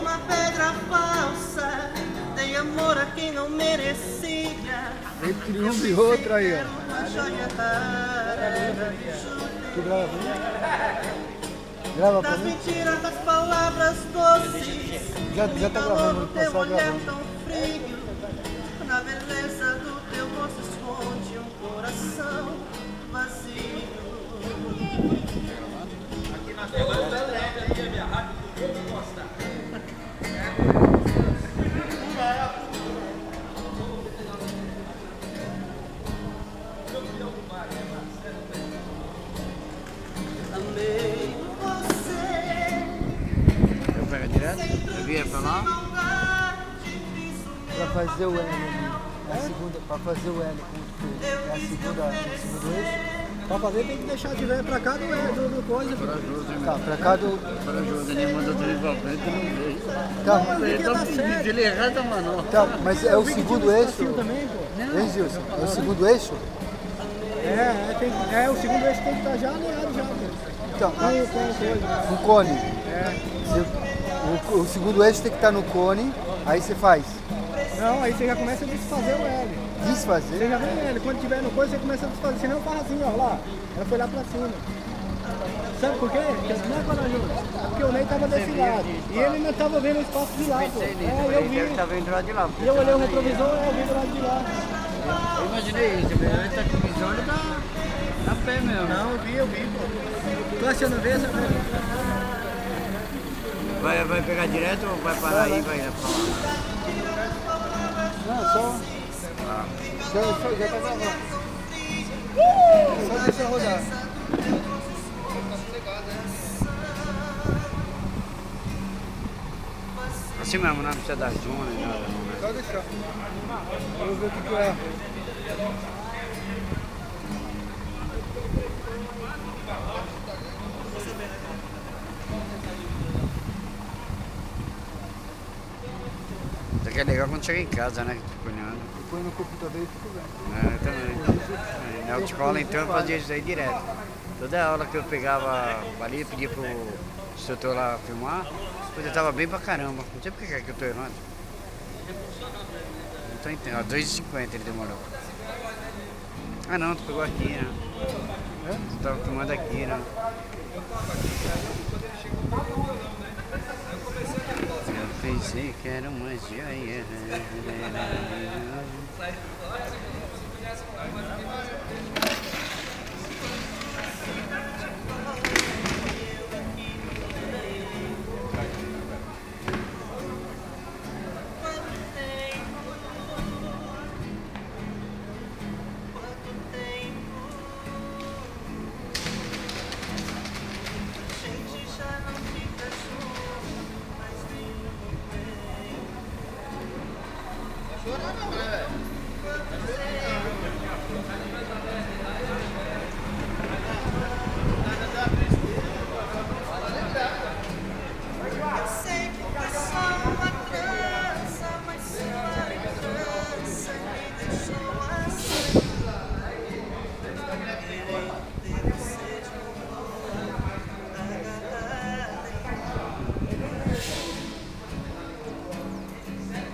uma pedra falsa, dei amor a quem não merecia. Entre um e outro aí, ó. Uma joia rara, Tu grava? Grava pra das mim? mentiras, das palavras doces, Já tá gravando, no teu passar olhar gravando. tão frio. Na beleza do teu rosto esconde um coração vazio. Aqui na tela do Belém, aqui é minha rádio, eu vou mostrar. Amei você. Eu pego direto? Eu via pra lá? Pra fazer o L ali. É a segunda, pra fazer o L com o é a segunda, o segundo eixo. Pra fazer tem que deixar de ver pra cá do coisa. Tá, pra cá do. Para ajuda, ele mandou tudo pra frente, eu não vejo. Tá, Ele tá pedindo ele errado, mano. tá, mas é o segundo eixo? Também, pô. Hein, Gilson? É o segundo eixo? O segundo eixo tem que estar já alinhado já, pô. Então, Com coisa. no cone. É. O segundo eixo tem que estar no cone, aí você faz. Não, aí você já começa a desfazer o L. Você Desfazer. já vem L. Quando tiver no coisa, você começa a desfazer. Senão faz assim, ó, lá. Ela foi lá pra cima. Sabe por quê? Porque não é corajoso. Porque o Ney tava desse lado. E ele não tava vendo o espaço de lá, pô. Eu vi. Ele tá vendo do lado de lá. E eu olhei o retrovisor e eu vi do lado de lá. Eu imaginei isso, ele tá com visão, ele tá a pé mesmo. Não, eu vi, pô. Tu achando ver, sabe? Vai pegar direto ou vai parar aí e vai pra lá? Não, só. Já tá gravando. Só deixa rodar. Assim mesmo, não precisa dar zoom nem nada, não, né? Só deixar. Vamos ver o que é. Isso aqui é legal quando chega em casa, né? Cunhando. Põe no computador e fica vendo. Eu também. Na autoescola então eu fazia isso aí direto. Toda aula que eu pegava ali, pedia pro instrutor lá filmar, depois eu tava bem pra caramba. Não sei por que é que eu tô errando. Não tô entendendo. 2,50 ele demorou. Ah não, tu pegou aqui, né? Tu tava filmando aqui, né? Eu pensei que era uma joia.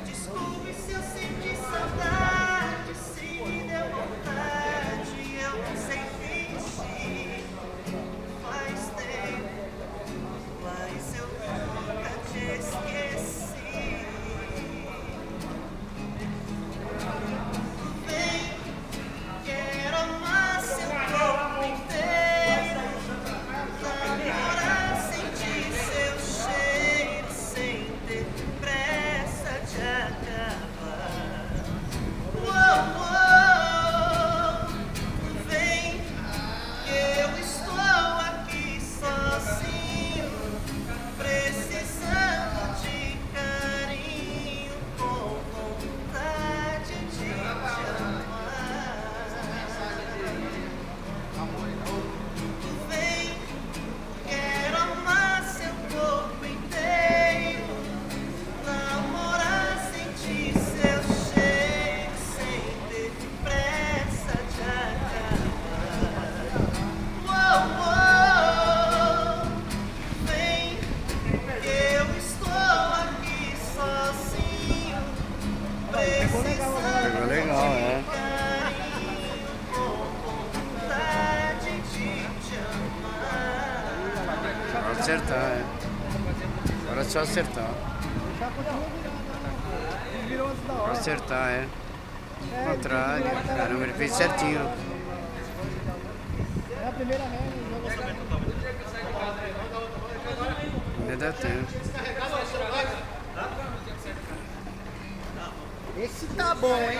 Desculpe se eu senti saudade. É só acertar. Já continua virando, né? Ele virou antes da hora. Acertar, é. É, Contrário. ele Caramba, ele fez certinho. É a primeira regra, ele jogou certo. Ainda dá tempo. Esse tá bom, hein?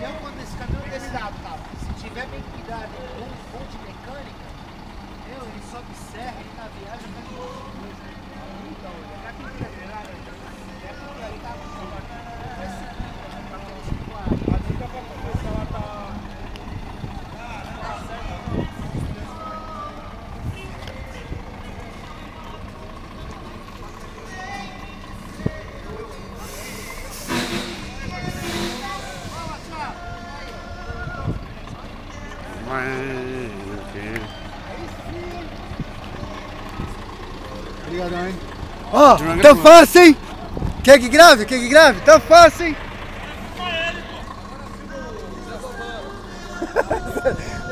Não, quando esse caminhão desse lado, tá? Se tiver bem cuidado com um ponto de mecânica, ele sobe serra, ele na viagem faz então, já que ele tá ele tá a dica pra começar ela tá. Obrigadão, hein? Ó, tá fácil, hein? Quer que grave? Quer que grave? Tá fácil, hein?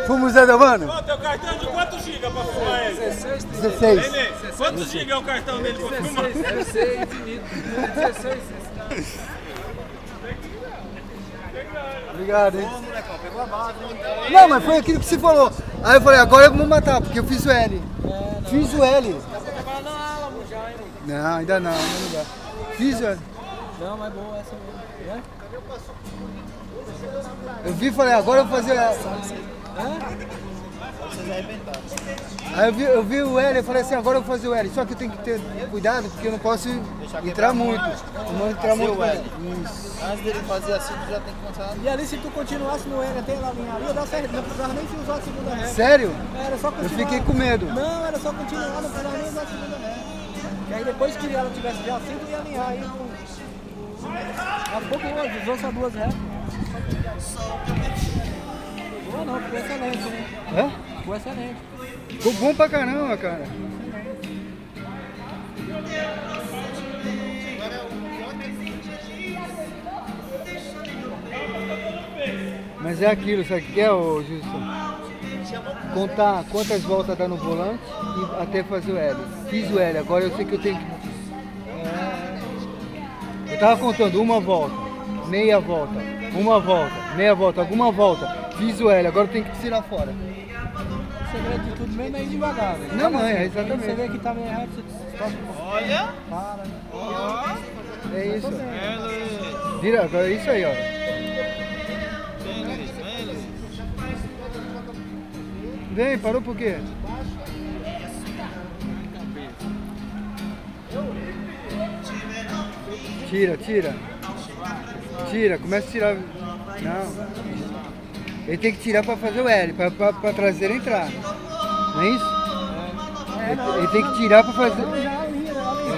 Fuma o Zé da Mano? Ô, teu cartão de quantos gigas pra filmar ele? 16. Nenê, quantos gigas é o cartão dele pra filmar? 16, infinito. 16. Obrigado, hein? Não, mas foi aquilo que você falou. Aí eu falei, agora eu vou matar, porque eu fiz o L. Fiz o L. Não, ainda não dá. Fiz o L. Não, mas boa essa mesmo. Eu vi e falei, agora eu vou fazer o L. Aí eu vi o L e falei assim, agora eu vou fazer o L. Só que eu tenho que ter cuidado, porque eu não posso entrar muito. Não entrar muito. Isso. Antes dele fazer assim, tu já tem que começar. E ali, se tu continuasse no L até ela linha ali, ia dar certo. Não precisava nem se usar a segunda ré. Sério? Era só continuar. Eu fiquei com medo. Não, era só continuar, não precisava nem usar a segunda ré. E aí depois que ela tivesse já assim, tu ia alinhar. Aí, há pouco hoje, usou só duas ré. Boa não, ficou excelente, né? Hã? Ficou excelente. Ficou bom pra caramba, cara. Mas é aquilo, sabe o que é, ô Gilson? Contar quantas voltas dá no volante e até fazer o L. Fiz o L, agora eu sei que eu tenho que... Eu tava contando uma volta, meia volta, uma volta, meia volta, alguma volta. Fiz o L, agora eu tenho que tirar fora. O segredo de tudo mesmo é ir devagar, velho. Não, mãe, é exatamente. Você vê que tá meio errado, você toca um pouco. Olha! Para, né? É isso. É, Luiz. Vira, agora é isso aí, ó. Vem, parou por quê? Tira, tira. Tira, começa a tirar. Não. Ele tem que tirar pra fazer o L, pra traseira entrar. Não é isso? Ele tem que tirar pra fazer.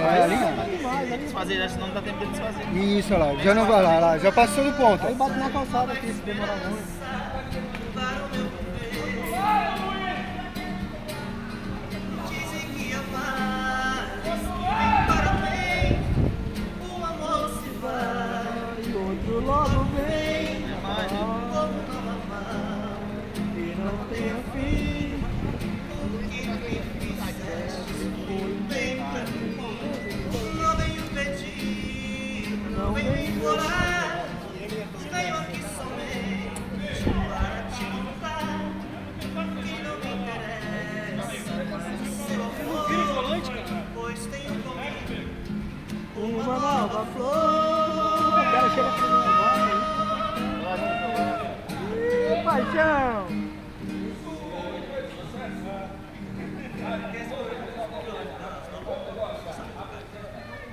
É, alinhar. Desfazer, senão não dá tempo de desfazer. Isso, olha lá. Já não vai lá, já passou do ponto. Aí bate na calçada aqui, se demorar muito. Outro logo vem, e não tem fim. Não venho pedir, não venho implorar, venho aqui somente para te contar que não me interessa seu amor, pois tenho comigo Uma nova flor. O cara chega aqui no negócio. Ih, paixão!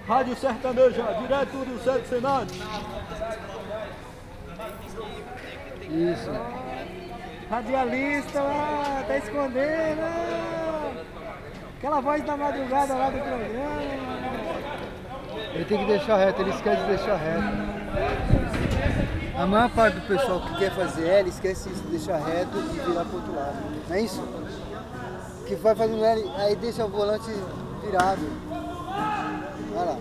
Rádio Sertaneja, direto do Centro Senado. Isso. Radialista lá, tá escondendo. Aquela voz da madrugada lá do programa. Ele tem que deixar reto, ele esquece de deixar reto. A maior parte do pessoal que quer fazer L esquece de deixar reto e virar pro outro lado. Não é isso? Que vai fazendo L, aí deixa o volante virado. Olha lá.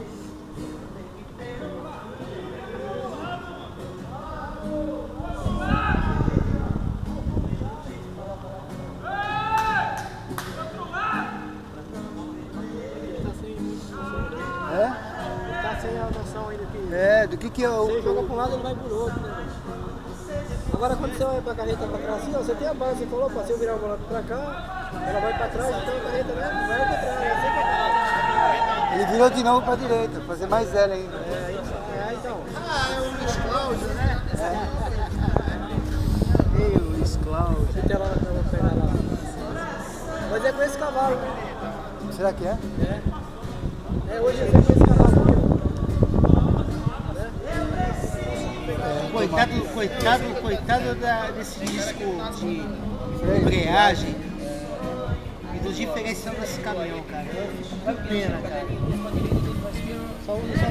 Tá sem a noção ainda que... Do que eu... Você joga pra um lado, ele vai pro outro, né? Agora quando você vai pra carreta pra trás, assim, ó, você tem a base, você falou, se eu virar o volante pra cá, ela vai pra trás, então a carreta, né, vai pra trás, é sempre pra trás. Ele virou de novo pra direita, fazer mais L ainda. Então. É o Luiz Cláudio, né? Ei, o Luiz Cláudio. Você tem lá pra eu pegar lá. Mas é com esse cavalo, né? Será que é? Hoje é com esse cavalo aqui, ó. Coitado desse disco de embreagem e do diferencial desse caminhão, cara. Que pena, cara. Só um, só